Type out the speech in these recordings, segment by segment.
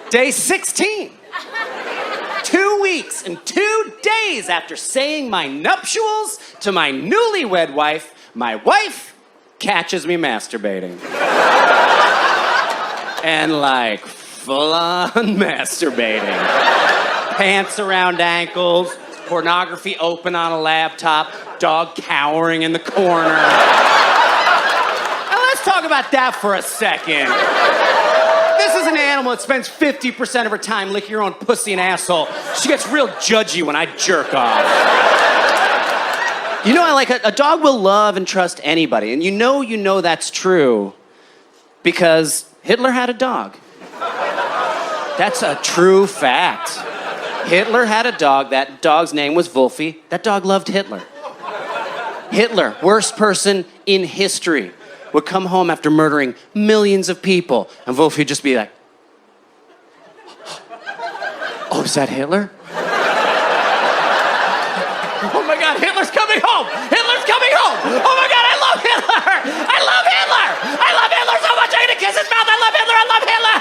Day 16. 2 weeks and 2 days after saying my nuptials to my newlywed wife, my wife catches me masturbating. And like full-on masturbating. Pants around ankles, pornography open on a laptop, dog cowering in the corner. Now let's talk about that for a second. This is an animal that spends 50% of her time licking her own pussy and asshole. She gets real judgy when I jerk off. You know, a dog will love and trust anybody, and you know that's true because Hitler had a dog. That's a true fact. Hitler had a dog. That dog's name was Wolfie. That dog loved Hitler. Hitler, worst person in history, would come home after murdering millions of people, and Wolfie would just be like, "Oh, is that Hitler? Oh my God, Hitler's coming home! Hitler's coming home! Oh my God, I love Hitler! I love Hitler! I love Hitler so much I'm gonna kiss his mouth! I love Hitler! I love Hitler!"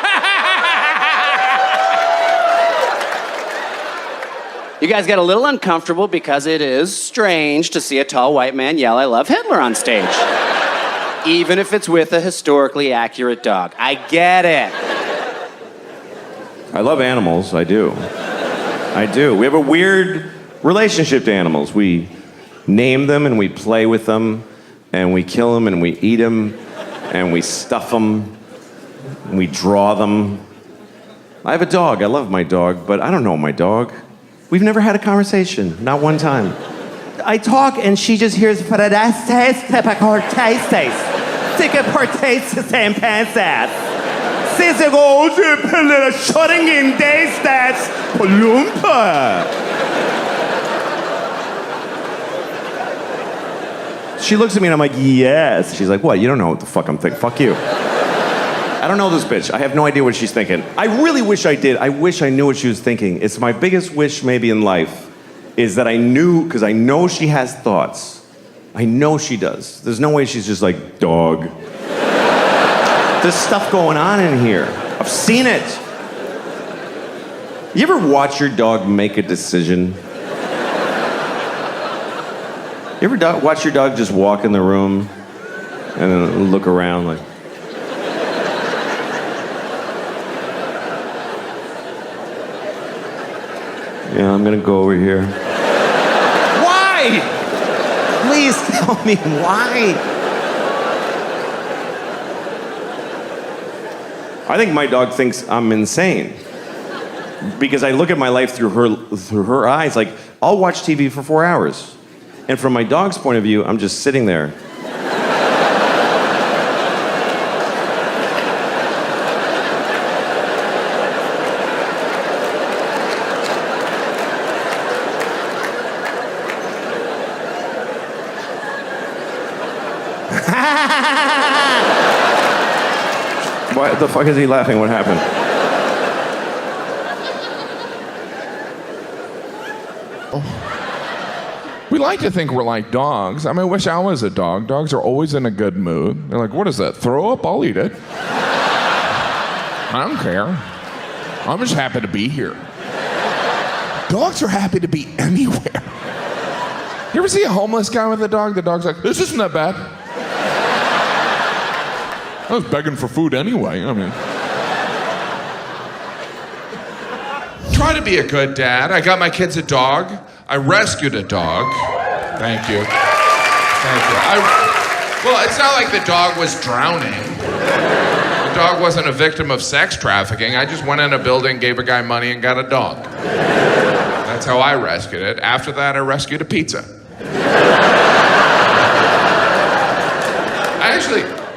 You guys get a little uncomfortable because it is strange to see a tall white man yell, "I love Hitler" on stage. Even if it's with a historically accurate dog. I get it. I love animals, I do. I do. We have a weird relationship to animals. We name them and we play with them, and we kill them and we eat them, and we stuff them, and we draw them. I have a dog. I love my dog, but I don't know my dog. We've never had a conversation, not one time. I talk and she just hears She looks at me and I'm like, yes. She's like, what? You don't know what the fuck I'm thinking. Fuck you. I don't know this bitch. I have no idea what she's thinking. I really wish I did. I wish I knew what she was thinking. It's my biggest wish maybe in life is that I knew, because I know she has thoughts. I know she does. There's no way she's just like, dog. There's stuff going on in here. I've seen it. You ever watch your dog make a decision? You ever watch your dog just walk in the room and then look around like... Yeah, I'm gonna go over here. Why? Please tell me why. I think my dog thinks I'm insane. Because I look at my life through her eyes. Like, I'll watch TV for 4 hours. And from my dog's point of view, I'm just sitting there. Why the fuck is he laughing? What happened? We like to think we're like dogs. I mean, I wish I was a dog. Dogs are always in a good mood. They're like, what is that? Throw up? I'll eat it. I don't care. I'm just happy to be here. Dogs are happy to be anywhere. You ever see a homeless guy with a dog? The dog's like, this isn't that bad. I was begging for food anyway. I mean. Try to be a good dad. I got my kids a dog. I rescued a dog. Thank you. Thank you. Well, it's not like the dog was drowning. The dog wasn't a victim of sex trafficking. I just went in a building, gave a guy money, and got a dog. That's how I rescued it. After that, I rescued a pizza.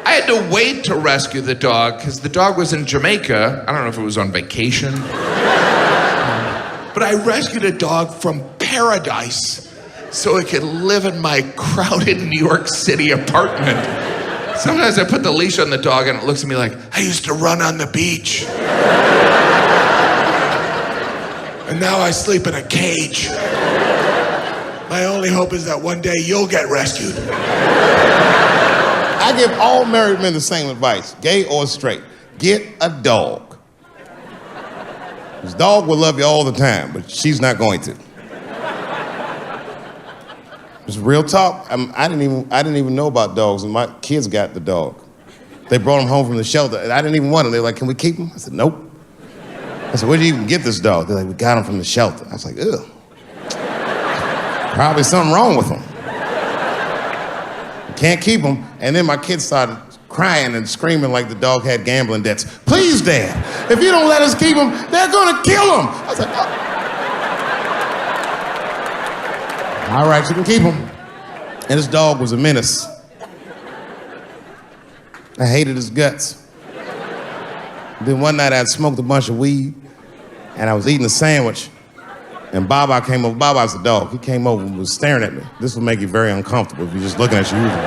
I had to wait to rescue the dog because the dog was in Jamaica. I don't know if it was on vacation. But I rescued a dog from paradise so it could live in my crowded New York City apartment. Sometimes I put the leash on the dog and it looks at me like, I used to run on the beach. And now I sleep in a cage. My only hope is that one day you'll get rescued. I give all married men the same advice, gay or straight. Get a dog. This dog will love you all the time, but she's not going to. It's real talk. I didn't even know about dogs, and my kids got the dog. They brought him home from the shelter, and I didn't even want him. They're like, "Can we keep him?" I said, "Nope." I said, "Where'd you even get this dog?" They're like, "We got him from the shelter." I was like, "Ugh. Probably something wrong with him. Can't keep him." And then my kids started crying and screaming like the dog had gambling debts. "Please, Dad, if you don't let us keep him, they're gonna kill him." I was like, "Oh. All right, you can keep him." And this dog was a menace. I hated his guts. Then one night I had smoked a bunch of weed, and I was eating a sandwich, and Baba came over. Baba's the dog. He came over and was staring at me. This will make you very uncomfortable if you're just looking at you usually.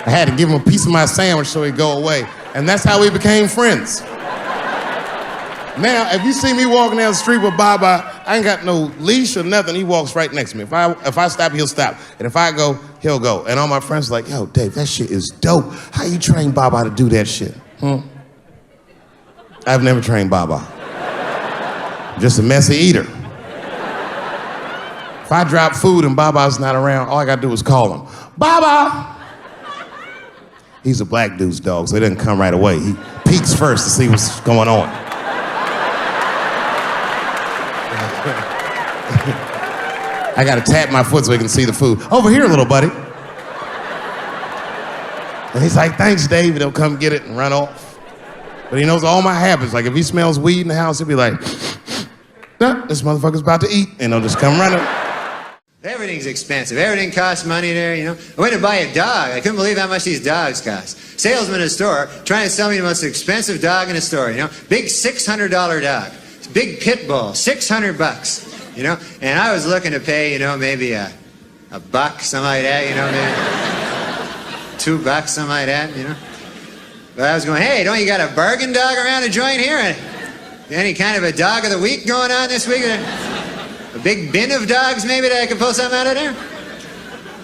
I had to give him a piece of my sandwich so he'd go away. And that's how we became friends. Now, if you see me walking down the street with Baba, I ain't got no leash or nothing. He walks right next to me. If I stop, he'll stop. And if I go, he'll go. And all my friends are like, "Yo, Dave, that shit is dope. How you train Baba to do that shit?" I've never trained Baba. I'm just a messy eater. If I drop food and Baba's not around, all I gotta do is call him. "Baba!" He's a black dude's dog, so he doesn't come right away. He peeks first to see what's going on. I gotta tap my foot so he can see the food. "Over here, little buddy." And he's like, "Thanks, Dave." He'll come get it and run off. But he knows all my habits. Like if he smells weed in the house, he'll be like, "Nah, this motherfucker's about to eat." And he'll just come running. Everything's expensive. Everything costs money there, you know. I went to buy a dog. I couldn't believe how much these dogs cost. Salesman in a store trying to sell me the most expensive dog in a store, you know. Big $600 dog. Big pit bull, $600, you know. And I was looking to pay, you know, maybe a buck, something like that, you know, maybe $2, something like that, you know. But I was going, "Hey, don't you got a bargain dog around the joint here? Any kind of a dog of the week going on this week? A big bin of dogs maybe that I could pull something out of there?"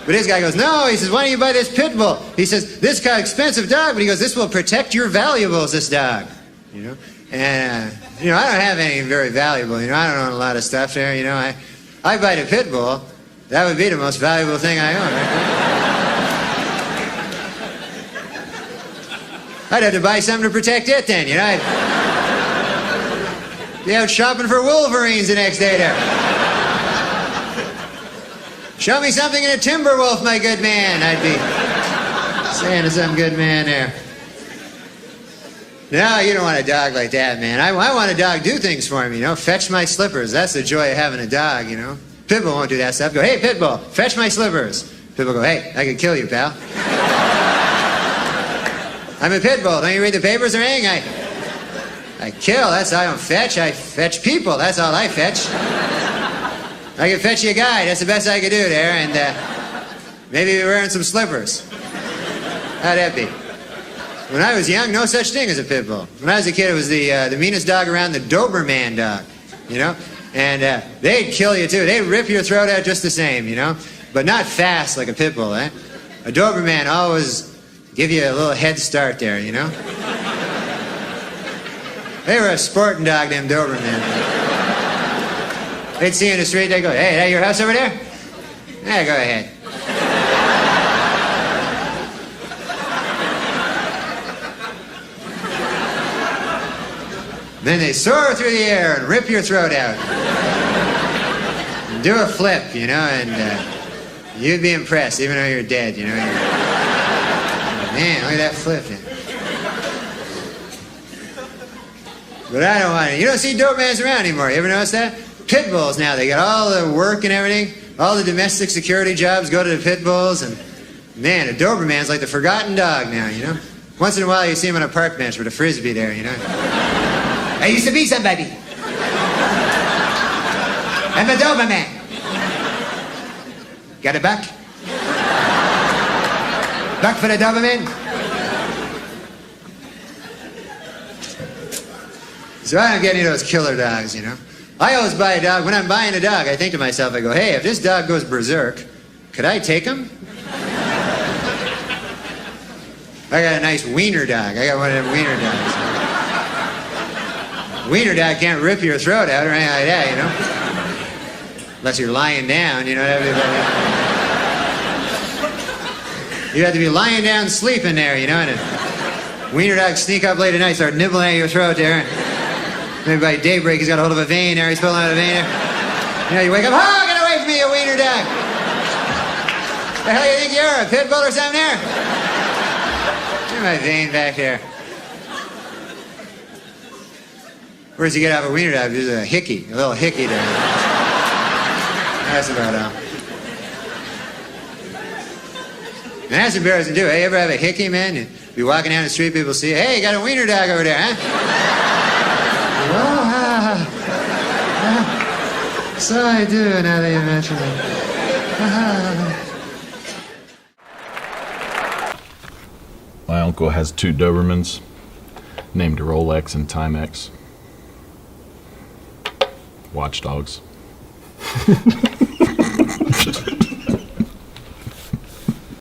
But this guy goes, "No," he says, "why don't you buy this pit bull?" He says, "This kind of expensive dog," but he goes, "This will protect your valuables, this dog." You know? And, you know, I don't have anything very valuable, you know, I don't own a lot of stuff there, you know. I buy the pit bull, that would be the most valuable thing I own, right? I'd have to buy something to protect it then, you know. I'd be out shopping for Wolverines the next day there. "Show me something in a timber wolf, my good man," I'd be saying to some good man there. No, you don't want a dog like that, man. I want a dog do things for me, you know. Fetch my slippers. That's the joy of having a dog, you know. Pitbull won't do that stuff. Go, "Hey, Pitbull, fetch my slippers." Pitbull go, "Hey, I could kill you, pal." I'm a Pitbull. Don't you read the papers or anything? I kill. That's all I don't fetch. I fetch people. That's all I fetch. I can fetch you a guy. That's the best I could do there. And maybe you're wearing some slippers. How'd that be? When I was young, no such thing as a pit bull. When I was a kid, it was the meanest dog around, the Doberman dog, you know? And they'd kill you, too. They'd rip your throat out just the same, you know? But not fast like a pit bull, eh? A Doberman always give you a little head start there, you know? They were a sporting dog, them Doberman. They'd see you in the street, they'd go, "Hey, that your house over there?" "Yeah, go ahead." Then they soar through the air and rip your throat out. And do a flip, you know, and you'd be impressed, even though you're dead, you know. Man, look at that flip. But I don't want it. You don't see Dobermans around anymore. You ever notice that? Pit bulls now, they got all the work and everything. All the domestic security jobs go to the pit bulls. And man, a Doberman's like the forgotten dog now, you know. Once in a while you see him on a park bench with a Frisbee there, you know. "I used to be somebody. I'm a Doberman. Got a buck? Buck for the Doberman?" So I don't get any of those killer dogs, you know. I always buy a dog. When I'm buying a dog, I think to myself, I go, "Hey, if this dog goes berserk, could I take him?" I got a nice wiener dog. I got one of them wiener dogs. Wiener dog can't rip your throat out or anything like that, you know? Unless you're lying down, you know. You have to be lying down, sleeping there, you know. And a wiener dog sneak up late at night, start nibbling at your throat there. Maybe by daybreak he's got a hold of a vein there. He's pulling out a vein there. You know, you wake up, oh, get away from me, you wiener dog. The hell you think you are, a pit bull or something there? Get my vein back there. Where's he get off a wiener dog? There's a hickey, a little hickey there. That's about all. And that's embarrassing too. Hey, you ever have a hickey, man? You be walking down the street, people see you. Hey, you got a wiener dog over there, huh? Oh, so I do, now that you mention it. My uncle has 2 Dobermans named Rolex and Timex. Watchdogs.